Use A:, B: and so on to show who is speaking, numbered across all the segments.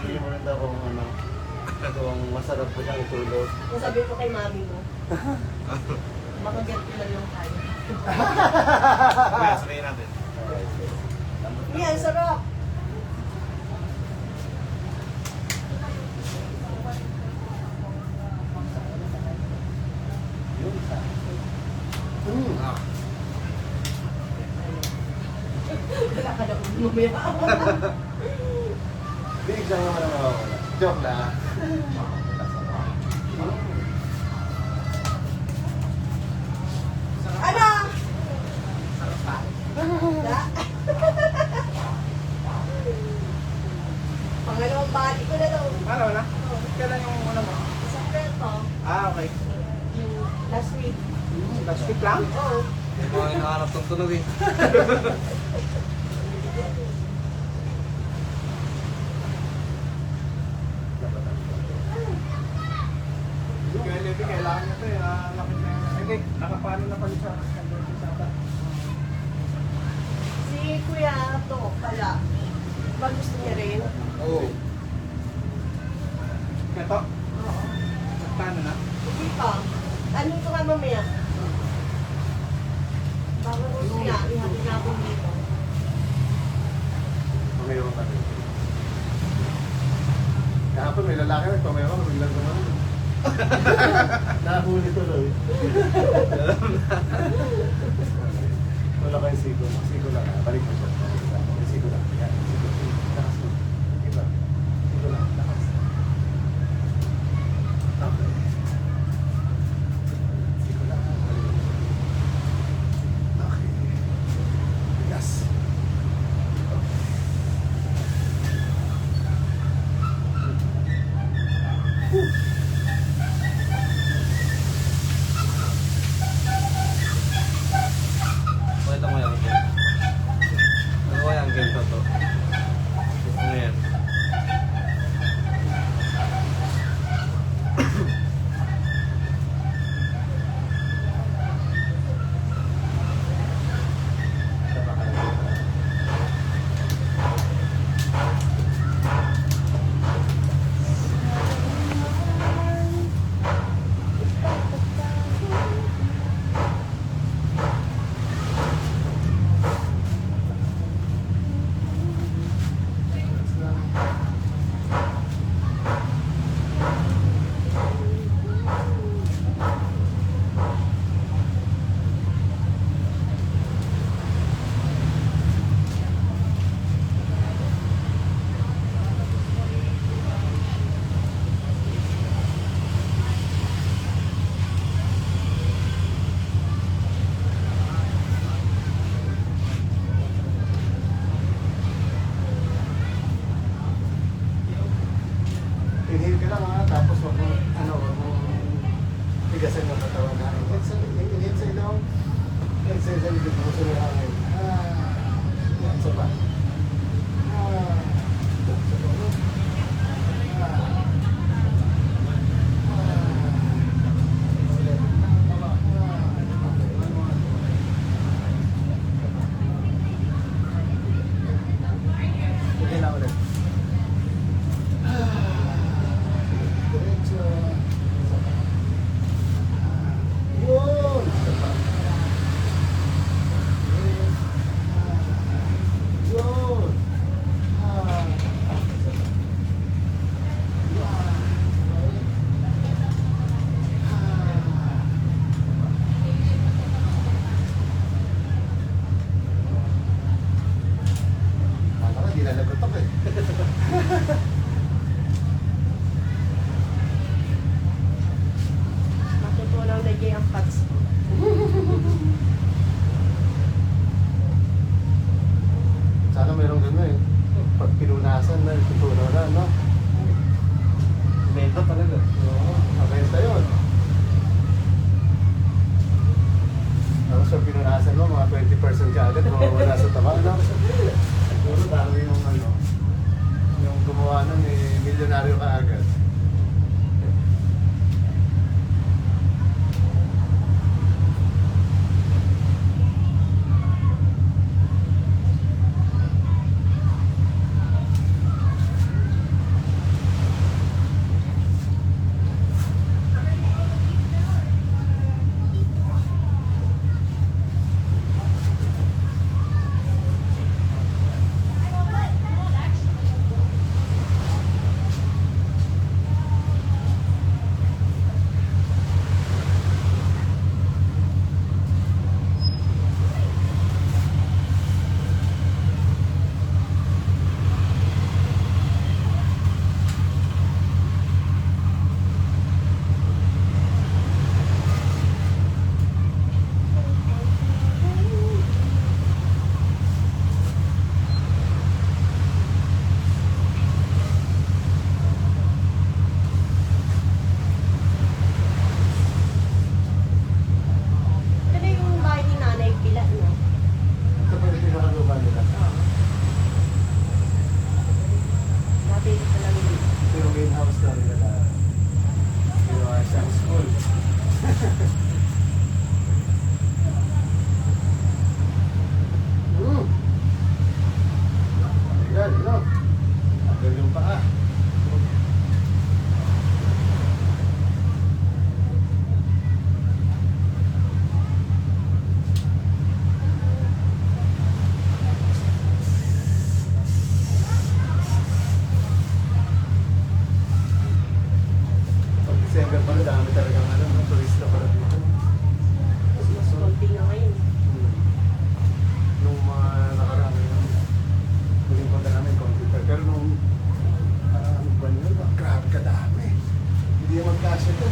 A: Hindi mo rin daw kung ano, kung masarap po siyang itulog.
B: Kung sabi ko kay mami mo, makagat ko lang yung kain.
C: Kaya sabihin natin.
B: Yan, sarap!
C: Ah.
B: Wala ka na umumira.
A: Big lang naman ang mawawala. Joke lang.
B: Ano?
C: Sarap pa.
B: Da? Pangalawang bali ko na daw.
C: Ano na? Kailan yung una mo?
B: Isang peto.
C: Ah, okay.
B: Yung last week.
C: Last week lang?
B: Oo.
C: Hindi ko hinahanap ng tunog eh. Kaya Levi, kailangan nyo ito eh. Lapit na yun. Hindi, nakapano na pala sa ata.
B: Si Kuya to pala. Pag gusto niya rin.
C: Oo. Ito?
B: Oo.
C: Nagtano na?
B: Hindi pa. Ano ito ka mamaya? Bago gusto niya, ihatid na ako dito.
A: Pumayaw ka rin. Kahapon may lalaki na pumayaw ka, biglang gano'n. Nahuli tuloy. Wala kayong sigo. Sigo lang ha. Balik mo siya. Sigo lang. Yan. Sigo. Lakas mo. Iba. Sigo lang. Lakas. Okay. Sigo lang. Balik mo. Okay. Yes.
C: Pakita mo yung game. Ano kaya ang game to? Ano yan?
A: Inhale ka lang ha, tapos wag mo, wag mo tigasan yung katawan na. Inhale sa ilong, exhale sa likod mo, sunod ang hangin. Yan, isa pa. Sa baba. Ulit. Sige na ulit. Diretso. Yun! Yun! Kala ko, di lalagot ako eh.
B: Matutunaw na Jay ang pats.
A: Sana mayroong gano'n eh. Pag pinunasan na, tutunaw na, no?
C: Benta talaga.
A: Oo, mabenta yun. Tapos pag pinunasan mo, mga 20% ka agad, mawawala sa taba, no? Siguro dami yung yung gumawa nun eh, milyonaryo ka agad. house daw nila lahat. Ginawa siyang school. Ayan, no? Tagal yung paa. Pag December pa, dami talagang ano, mga turista para dito.
B: Mas konti nga ngayon.
A: Nung mga nakaraan yun, huling punta namin, konti pa. Pero nung ano ba yun, grabe kadami. Hindi yung magkasya ito.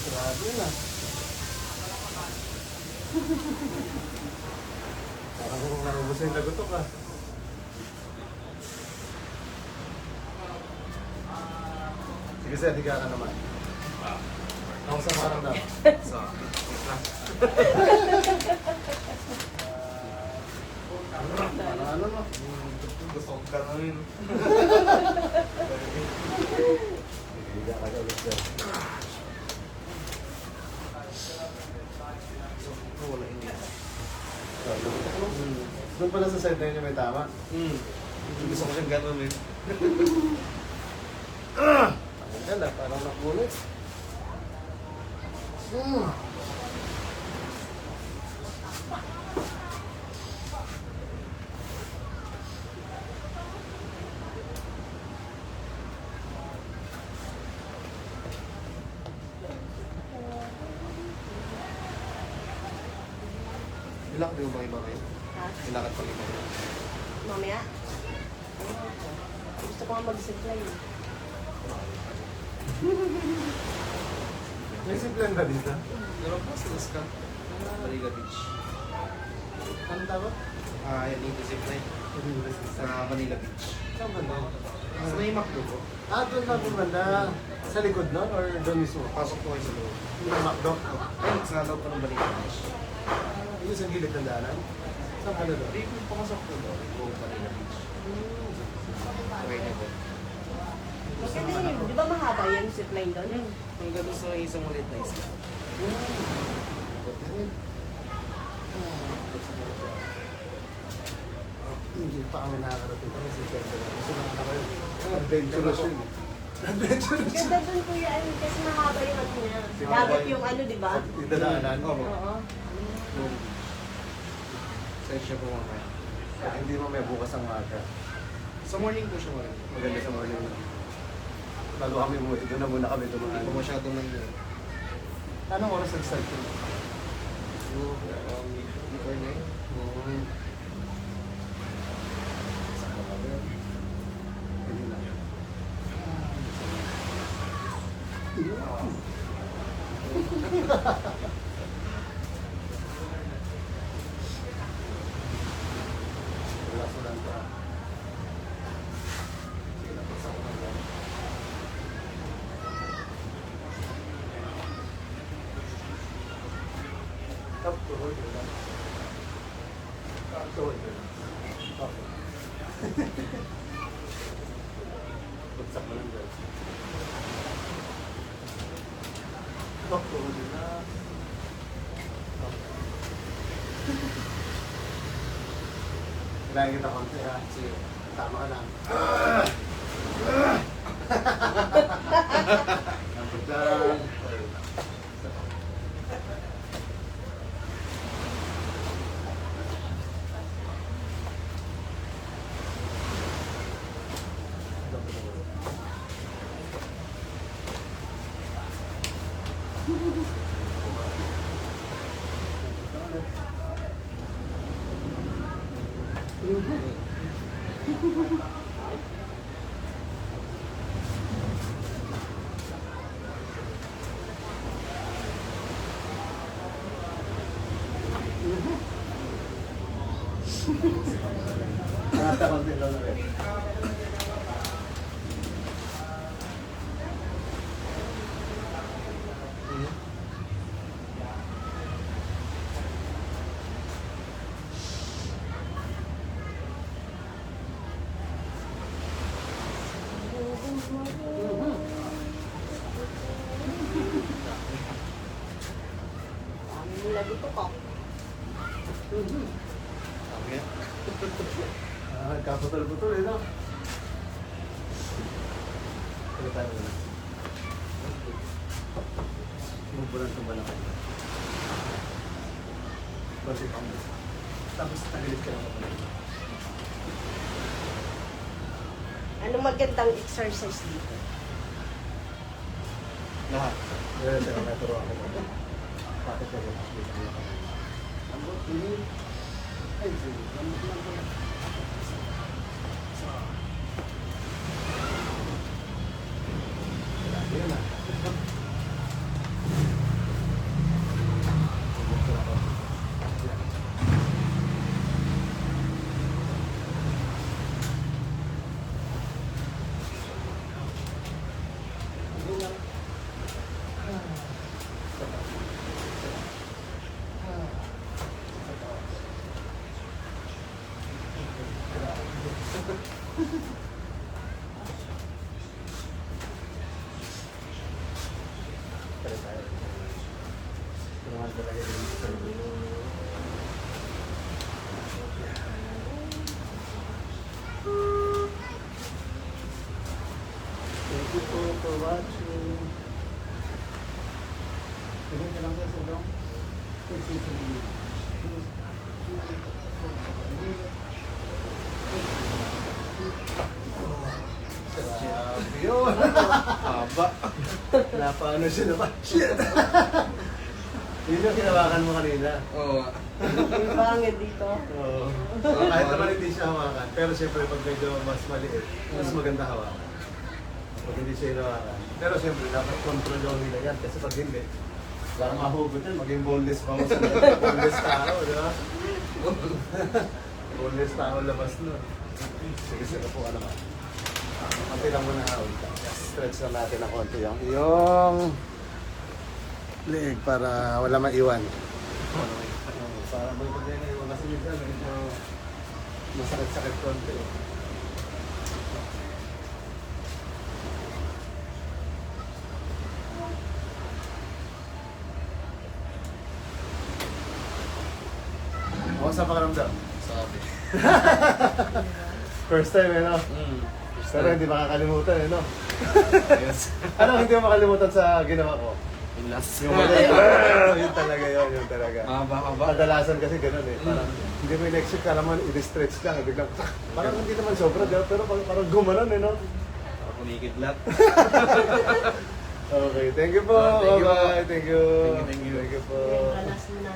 A: Grabe yun ah. Parang kung narubos yung lagotok ah. Sige sir, higa ka naman. Ako sa parang daw.
C: So,
A: Ano no?
C: gusto ko gano'n.
A: Higa ka daw sir.
C: Wala hindi.
A: Doon pala sa side na yun may tama.
C: Gusto ko siyang gano'n eh.
A: Ang ganda, parang nakulit.
C: Ilakad yung bang iba kayo?
B: Ha?
C: Ilakad pang iba kayo?
B: Mamaya? Gusto ko nga mag-zipline.
A: May simple ba dito?
C: Meron pa sa Lasca. Manila Beach.
A: Ano tawag?
C: Yan dito zipline. Sa Manila Beach.
A: Saan ba no?
C: Sa may McDo po.
A: Doon lang bumanda. Sa likod nun or doon mismo?
C: Pasok po kayo sa loob.
A: Yung McDo.
C: Ay, sa loob po ng Manila Beach.
A: Yung sa gilid ng daanan? Saan ka na doon?
C: Hindi po pumasok po doon. Buong Manila Beach. Okay na po.
B: Maganda yun. Di ba mahaba yung zipline doon?
C: Ang gano'n sa isang ulit na isla.
A: Hindi pa kami nakakarating kami sa Siyempre. Kasi nakakaroon. Adventurous yun. Adventurous.
B: Ganda doon kuya, kasi mahaba yung ano niya. Dagat yung ano, di ba?
A: Yung dadaanan.
B: Oo.
C: Saan siya po mamaya?
A: Hindi mo may bukas ang maga.
C: Sa morning po siya wala.
A: Maganda sa morning. Bago kami umuwi, doon na muna kami
C: Hindi po
A: tumahan.
C: masyadong nang
A: Anong oras nag-start yun?
C: Oo, before na yun.
A: Oo. Saka ba yun? Hindi lang. Relax mo lang ka. Sige lang, basta ko lang. Up to hold your lang. Up to hold your lang. Okay. Bagsak mo lang dyan. Up to hold your lang. Okay. Kailangan kita konti ha. Sige. Tama ka lang. Dapat lang. Nasa konti lang na rin.
B: Ang mula dito ko.
C: Okay.
A: Kaputol-putol eh, no? Kaya tayo muna. Mumpulan ito ba na kayo? Kasi pang tapos tagilid ka lang pa pala.
B: Anong magandang exercise dito?
A: Lahat. Kaya sa kanya turo ako. Bakit ka rin? Ambot, hindi. Ay, sige. Ambot lang ko. Yun na. Tulungan talaga yung sa Thank you po for watching. Tingnan ka lang sa sobrang. Grabe yun.
C: Haba.
A: Napaano siya na ba? Shit! Yun yung hinawakan mo kanina.
C: Oo.
B: Yung bangin dito.
A: Oo. Kahit naman hindi siya hawakan. Pero siyempre pag medyo mas maliit, mas maganda hawakan. Pag hindi siya hinawakan. Pero siyempre dapat control yung nila yan. Kasi pag hindi, baka mahugot yan. Maging boneless pa mo sa boneless tao, di ba? Boneless tao labas nun. Sige, sige po ka naman. Konti lang muna hawin ka. Stretch lang natin ng konti yung leg para wala maiwan. Para may pag naiwan kasi minsan medyo masakit-sakit konti. Ako sa pakiramdam?
C: Sabi.
A: First time eh, no? Pero hindi makakalimutan eh, no?
C: Yes.
A: Ano hindi mo makalimutan sa ginawa ko?
C: Yung last.
A: Yung yun talaga yun talaga.
C: Mahaba-haba.
A: Kadalasan kasi ganun eh. Parang hindi mo in-execute, alam mo, i-stretch lang. Biglang, parang hindi naman sobra, pero parang gumanon eh, no?
C: Kunikidlat.
A: Okay, thank you po.
C: Thank you po.
A: Bye-bye. Thank you.
C: Thank you.
A: Thank you po.
B: Yung kalas mo na.